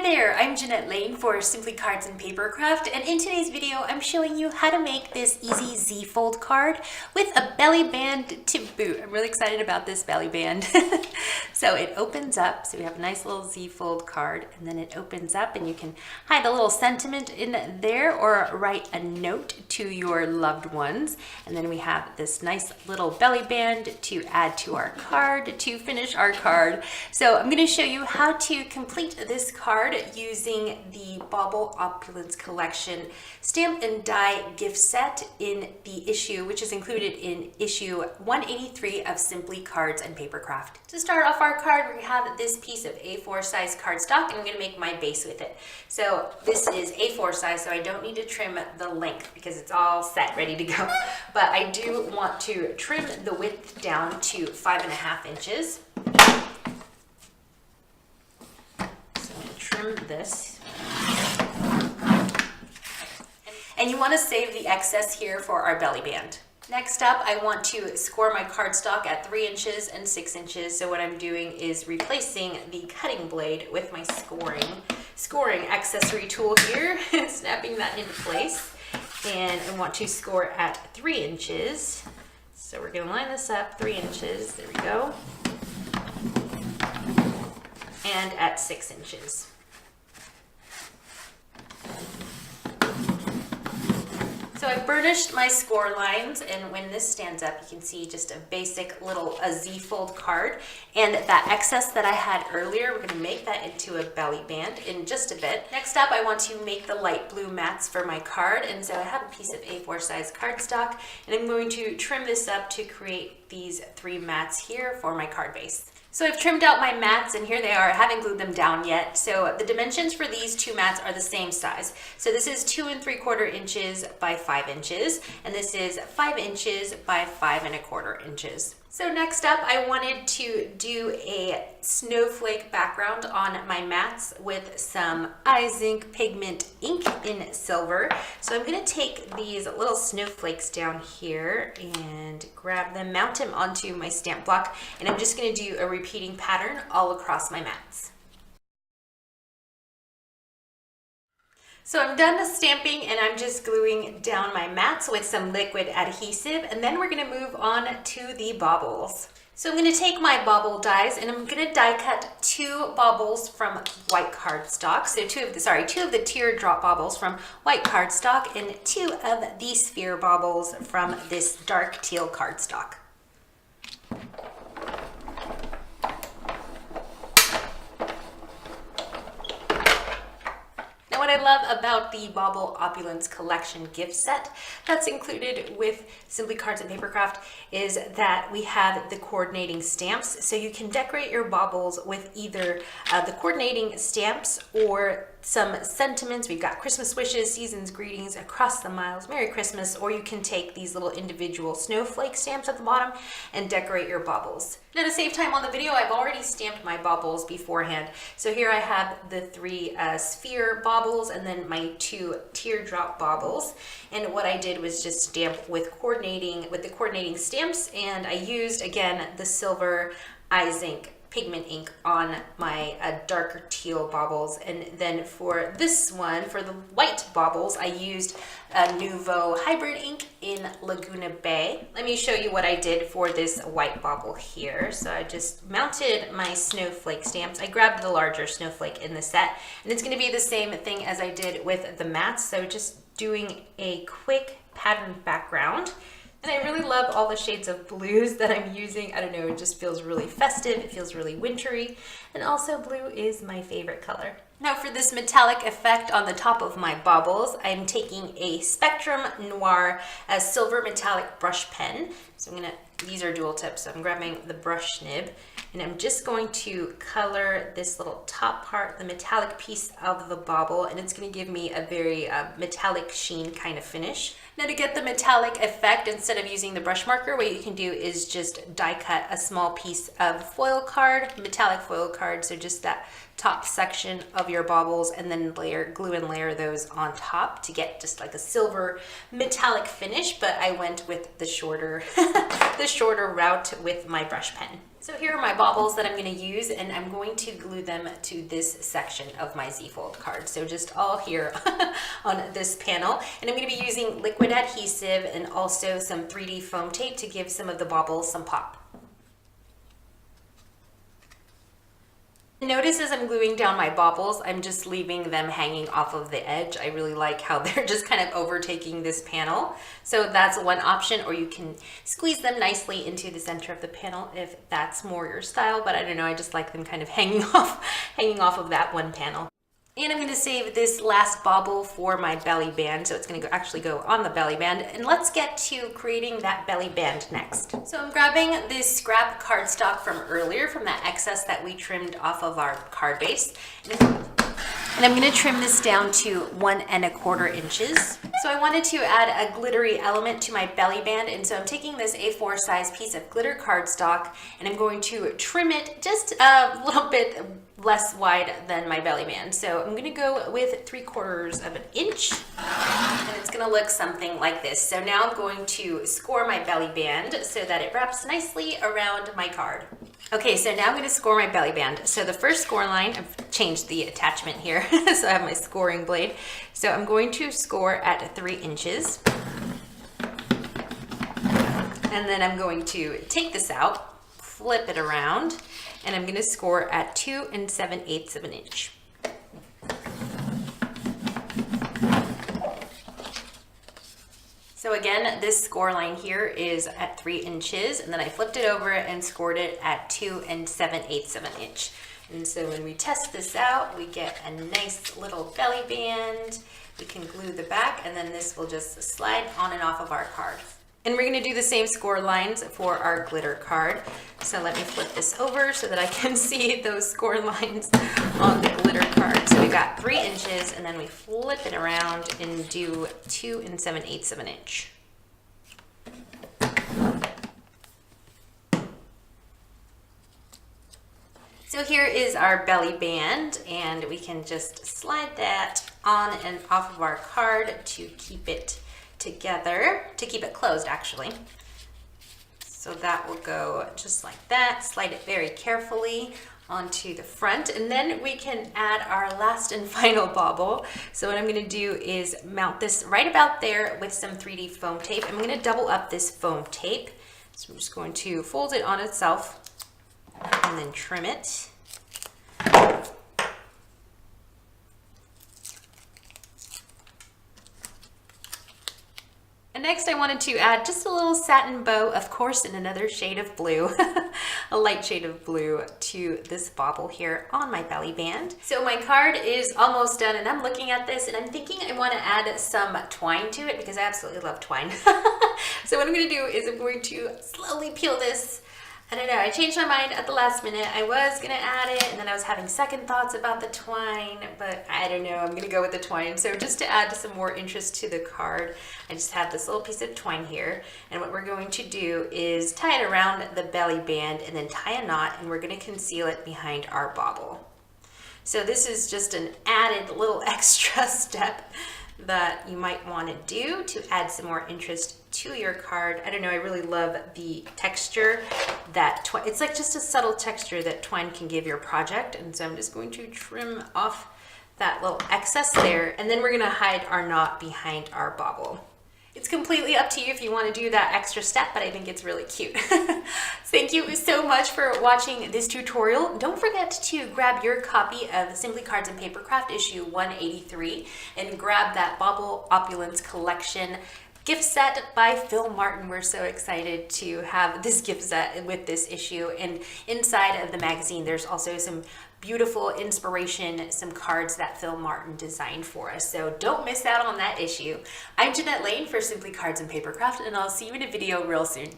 there, I'm Jeanette Lane for Simply Cards and Papercraft, and in today's video I'm showing you how to make this easy Z-fold card with a belly band to boot. I'm really excited about this belly band. So it opens up, so we have a nice little Z-fold card, and then it opens up and you can hide a little sentiment in there or write a note to your loved ones. And then we have this nice little belly band to add to our card to finish our card. So I'm going to show you how to complete this card using the Bauble Opulence Collection stamp and die gift set in the issue, which is included in issue 183 of Simply Cards and Papercraft. To start off our card, we have this piece of A4 size cardstock, and I'm going to make my base with it. So this is A4 size, so I don't need to trim the length because it's all set, ready to go. But I do want to trim the width down to 5.5 inches. Trim this, and you want to save the excess here for our belly band. Next up, I want to score my cardstock at 3 inches and 6 inches. So what I'm doing is replacing the cutting blade with my scoring accessory tool here, snapping that into place. And I want to score at 3 inches. So we're going to line this up 3 inches. There we go. And at 6 inches. So I burnished my score lines, and when this stands up, you can see just a basic little Z-fold card. And that excess that I had earlier, we're going to make that into a belly band in just a bit. Next up, I want to make the light blue mats for my card, and so I have a piece of A4 size cardstock, and I'm going to trim this up to create these 3 mats here for my card base. So I've trimmed out my mats, and here they are. I haven't glued them down yet. So the dimensions for these 2 mats are the same size. So this is 2 3/4 inches by 5 inches, and this is 5 inches by 5 1/4 inches. So next up, I wanted to do a snowflake background on my mats with some iZink pigment ink in silver. So I'm going to take these little snowflakes down here and grab them, mount them onto my stamp block, and I'm just going to do a repeating pattern all across my mats. So I'm done stamping, and I'm just gluing down my mats with some liquid adhesive, and then we're going to move on to the baubles. So I'm going to take my bauble dies, and I'm going to die cut 2 baubles from white cardstock. So two of the teardrop baubles from white cardstock and 2 of the sphere baubles from this dark teal cardstock. What I love about the Bauble Opulence Collection gift set that's included with Simply Cards and Papercraft is that we have the coordinating stamps, so you can decorate your baubles with either the coordinating stamps or some sentiments. We've got Christmas wishes, seasons greetings, across the miles, Merry Christmas, or you can take these little individual snowflake stamps at the bottom and decorate your baubles. Now, to save time on the video, I've already stamped my baubles beforehand. So here I have the 3 sphere baubles and then my 2 teardrop baubles. And what I did was just stamp with the coordinating stamps, and I used again the silver iZink pigment ink on my darker teal baubles. And then for this one, for the white baubles, I used a Nouveau hybrid ink in Laguna Bay. Let me show you what I did for this white bauble here. So I just mounted my snowflake stamps. I grabbed the larger snowflake in the set, and it's going to be the same thing as I did with the mats. So just doing a quick pattern background. And I really love all the shades of blues that I'm using. I don't know, it just feels really festive, it feels really wintry, and also blue is my favorite color. Now for this metallic effect on the top of my baubles, I'm taking a Spectrum Noir silver metallic brush pen. So these are dual tips, so I'm grabbing the brush nib, and I'm just going to color this little top part, the metallic piece of the bauble, and it's going to give me a very metallic sheen kind of finish. Now to get the metallic effect, instead of using the brush marker, what you can do is just die cut a small piece of foil card, metallic foil card, so just that top section of your baubles, and then glue and layer those on top to get just like a silver metallic finish. But I went with the shorter the shorter route with my brush pen. So here are my baubles that I'm going to use, and I'm going to glue them to this section of my Z-fold card. So just all here on this panel. And I'm going to be using liquid adhesive and also some 3D foam tape to give some of the baubles some pop. Notice as I'm gluing down my baubles, I'm just leaving them hanging off of the edge. I really like how they're just kind of overtaking this panel. So that's one option, or you can squeeze them nicely into the center of the panel if that's more your style, but I don't know, I just like them kind of hanging off of that one panel. And I'm going to save this last bauble for my belly band, so it's going to actually go on the belly band. And let's get to creating that belly band next. So I'm grabbing this scrap cardstock from earlier, from that excess that we trimmed off of our card base. And I'm going to trim this down to 1 1/4 inches. So I wanted to add a glittery element to my belly band, and so I'm taking this A4 size piece of glitter cardstock and I'm going to trim it just a little bit less wide than my belly band. So I'm going to go with 3/4 of an inch, and it's going to look something like this. So now I'm going to score my belly band so that it wraps nicely around my card. Okay, so now I'm going to score my belly band. So the first score line, I've changed the attachment here, so I have my scoring blade. So I'm going to score at 3 inches. And then I'm going to take this out, flip it around, and I'm going to score at 2 7/8 of an inch. So again, this score line here is at 3 inches, and then I flipped it over and scored it at 2 7/8 of an inch. And so when we test this out, we get a nice little belly band. We can glue the back, and then this will just slide on and off of our card. And we're going to do the same score lines for our glitter card. So let me flip this over so that I can see those score lines on the glitter card. So we got 3 inches, and then we flip it around and do 2 7/8 of an inch. So here is our belly band, and we can just slide that on and off of our card to keep it together, to keep it closed actually. So that will go just like that. Slide it very carefully onto the front, and then we can add our last and final bauble. So what I'm going to do is mount this right about there with some 3D foam tape. I'm going to double up this foam tape. So I'm just going to fold it on itself and then trim it. And next I wanted to add just a little satin bow, of course in another shade of blue, a light shade of blue, to this bauble here on my belly band. So my card is almost done, and I'm looking at this and I'm thinking I want to add some twine to it because I absolutely love twine. So what I'm going to do is I'm going to slowly peel this. I don't know, I changed my mind at the last minute. I was gonna add it, and then I was having second thoughts about the twine, but I don't know, I'm gonna go with the twine. So just to add some more interest to the card, I just have this little piece of twine here, and what we're going to do is tie it around the belly band and then tie a knot, and we're gonna conceal it behind our bauble. So this is just an added little extra step that you might want to do to add some more interest to your card. I don't know, I really love the texture that twine, it's like just a subtle texture that twine can give your project. And so I'm just going to trim off that little excess there, and then we're going to hide our knot behind our bauble. It's completely up to you if you want to do that extra step, but I think it's really cute. Thank you so much for watching this tutorial. Don't forget to grab your copy of Simply Cards and Papercraft issue 183 and grab that Bauble Opulence Collection gift set by Phil Martin. We're so excited to have this gift set with this issue, and inside of the magazine there's also some beautiful inspiration, some cards that Phil Martin designed for us. So don't miss out on that issue. I'm Jeanette Lane for Simply Cards and Papercraft, and I'll see you in a video real soon.